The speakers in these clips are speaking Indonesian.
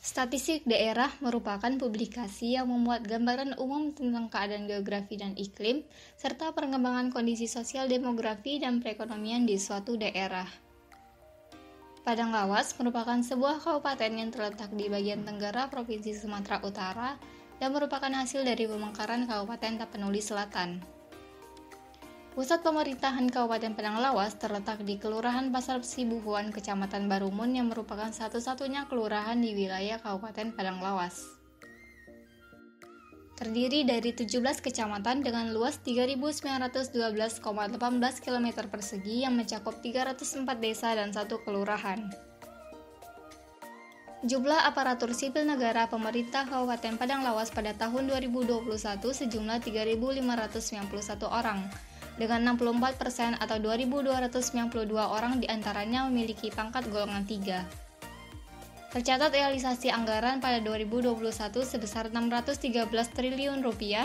Statistik daerah merupakan publikasi yang memuat gambaran umum tentang keadaan geografi dan iklim, serta perkembangan kondisi sosial, demografi, dan perekonomian di suatu daerah. Padang Lawas merupakan sebuah kabupaten yang terletak di bagian tenggara Provinsi Sumatera Utara dan merupakan hasil dari pemekaran Kabupaten Tapanuli Selatan. Pusat pemerintahan Kabupaten Padang Lawas terletak di Kelurahan Pasar Sibuhuan, Kecamatan Barumun yang merupakan satu-satunya kelurahan di wilayah Kabupaten Padang Lawas. Terdiri dari 17 kecamatan dengan luas 3.912,18 km persegi yang mencakup 304 desa dan 1 kelurahan. Jumlah aparatur sipil negara pemerintah Kabupaten Padang Lawas pada tahun 2021 sejumlah 3.591 orang, dengan 64% atau 2.292 orang diantaranya memiliki pangkat golongan 3. Tercatat realisasi anggaran pada 2021 sebesar 613 triliun rupiah.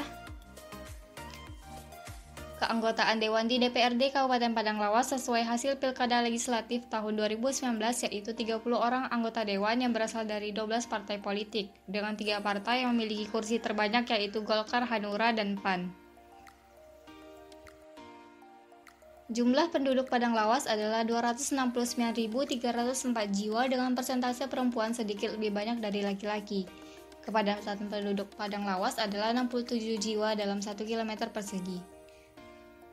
Keanggotaan Dewan di DPRD Kabupaten Padang Lawas sesuai hasil Pilkada Legislatif tahun 2019 yaitu 30 orang anggota Dewan yang berasal dari 12 partai politik, dengan 3 partai yang memiliki kursi terbanyak yaitu Golkar, Hanura, dan PAN. Jumlah penduduk Padang Lawas adalah 269.304 jiwa dengan persentase perempuan sedikit lebih banyak dari laki-laki. Kepadatan penduduk Padang Lawas adalah 67 jiwa dalam 1 km persegi.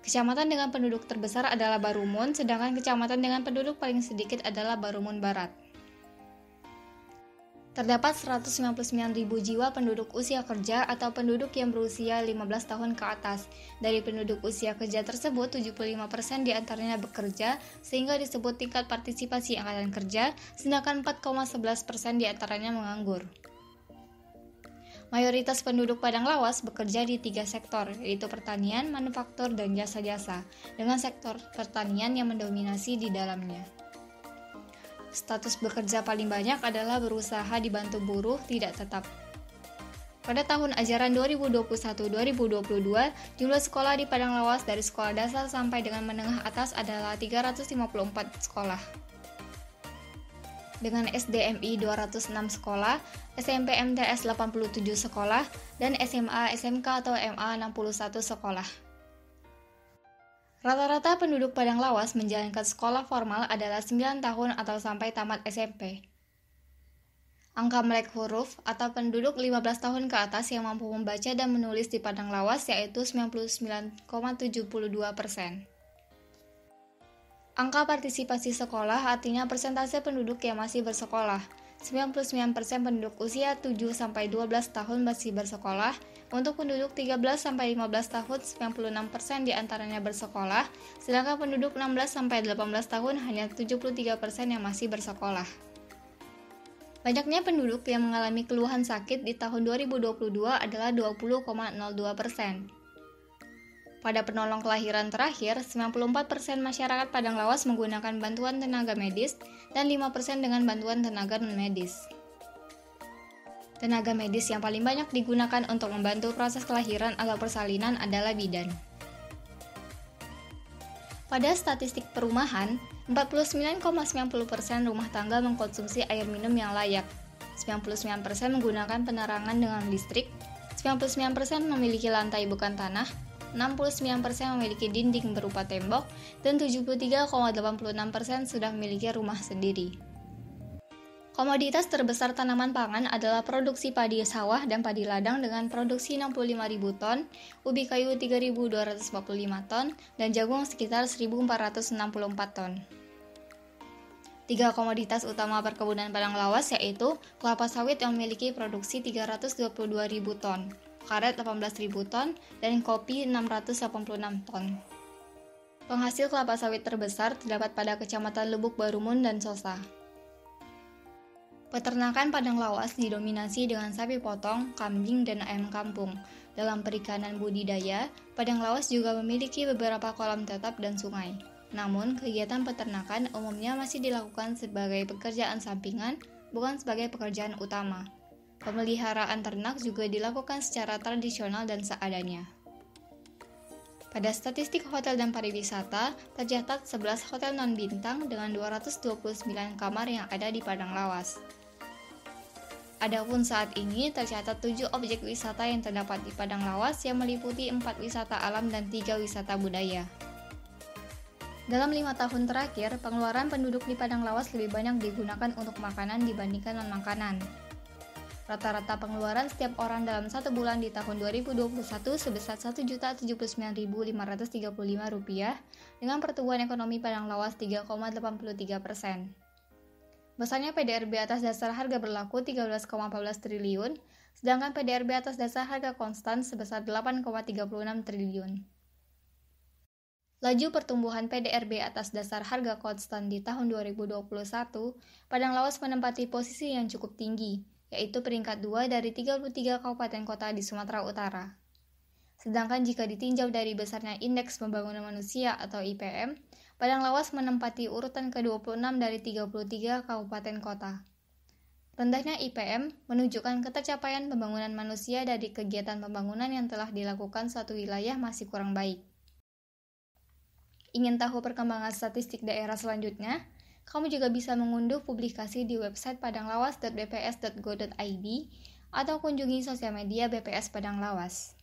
Kecamatan dengan penduduk terbesar adalah Barumun, sedangkan kecamatan dengan penduduk paling sedikit adalah Barumun Barat. Terdapat 199.000 jiwa penduduk usia kerja atau penduduk yang berusia 15 tahun ke atas. Dari penduduk usia kerja tersebut, 75% diantaranya bekerja, sehingga disebut tingkat partisipasi angkatan kerja, sedangkan 4,11% diantaranya menganggur. Mayoritas penduduk Padang Lawas bekerja di 3 sektor, yaitu pertanian, manufaktur, dan jasa-jasa, dengan sektor pertanian yang mendominasi di dalamnya. Status bekerja paling banyak adalah berusaha dibantu buruh tidak tetap. Pada tahun ajaran 2021-2022, jumlah sekolah di Padang Lawas dari sekolah dasar sampai dengan menengah atas adalah 354 sekolah. Dengan SDMI 206 sekolah, SMP MTS 87 sekolah, dan SMA SMK atau MA 61 sekolah. Rata-rata penduduk Padang Lawas menjalankan sekolah formal adalah 9 tahun atau sampai tamat SMP. Angka melek huruf atau penduduk 15 tahun ke atas yang mampu membaca dan menulis di Padang Lawas yaitu 99,72%. Angka partisipasi sekolah artinya persentase penduduk yang masih bersekolah. 99% penduduk usia 7-12 tahun masih bersekolah. Untuk penduduk 13-15 tahun, 96% diantaranya bersekolah, sedangkan penduduk 16-18 tahun hanya 73% yang masih bersekolah. Banyaknya penduduk yang mengalami keluhan sakit di tahun 2022 adalah 20,02%. Pada penolong kelahiran terakhir, 94% masyarakat Padang Lawas menggunakan bantuan tenaga medis dan 5% dengan bantuan tenaga non-medis. Tenaga medis yang paling banyak digunakan untuk membantu proses kelahiran atau persalinan adalah bidan. Pada statistik perumahan, 49,90% rumah tangga mengkonsumsi air minum yang layak, 99% menggunakan penerangan dengan listrik, 99% memiliki lantai bukan tanah, 69% memiliki dinding berupa tembok, dan 73,86% sudah memiliki rumah sendiri. Komoditas terbesar tanaman pangan adalah produksi padi sawah dan padi ladang dengan produksi 65.000 ton, ubi kayu 3.245 ton, dan jagung sekitar 1.464 ton. 3 komoditas utama perkebunan Padang Lawas yaitu kelapa sawit yang memiliki produksi 322.000 ton, karet 18.000 ton, dan kopi 686 ton. Penghasil kelapa sawit terbesar terdapat pada Kecamatan Lubuk Barumun dan Sosa. Peternakan Padang Lawas didominasi dengan sapi potong, kambing, dan ayam kampung. Dalam perikanan budidaya, Padang Lawas juga memiliki beberapa kolam tetap dan sungai. Namun, kegiatan peternakan umumnya masih dilakukan sebagai pekerjaan sampingan, bukan sebagai pekerjaan utama. Pemeliharaan ternak juga dilakukan secara tradisional dan seadanya. Pada statistik hotel dan pariwisata, tercatat 11 hotel non-bintang dengan 229 kamar yang ada di Padang Lawas. Adapun saat ini tercatat 7 objek wisata yang terdapat di Padang Lawas yang meliputi 4 wisata alam dan 3 wisata budaya. Dalam 5 tahun terakhir, pengeluaran penduduk di Padang Lawas lebih banyak digunakan untuk makanan dibandingkan non-makanan. Rata-rata pengeluaran setiap orang dalam 1 bulan di tahun 2021 sebesar Rp1.079.535 dengan pertumbuhan ekonomi Padang Lawas 3,83%. Besarnya PDRB atas dasar harga berlaku 13,14 triliun, sedangkan PDRB atas dasar harga konstan sebesar 8,36 triliun. Laju pertumbuhan PDRB atas dasar harga konstan di tahun 2021, Padang Lawas menempati posisi yang cukup tinggi, yaitu peringkat 2 dari 33 kabupaten kota di Sumatera Utara. Sedangkan jika ditinjau dari besarnya Indeks Pembangunan Manusia atau IPM, Padang Lawas menempati urutan ke-26 dari 33 kabupaten kota. Rendahnya IPM menunjukkan ketercapaian pembangunan manusia dari kegiatan pembangunan yang telah dilakukan suatu wilayah masih kurang baik. Ingin tahu perkembangan statistik daerah selanjutnya? Kamu juga bisa mengunduh publikasi di website padanglawas.bps.go.id atau kunjungi sosial media BPS Padang Lawas.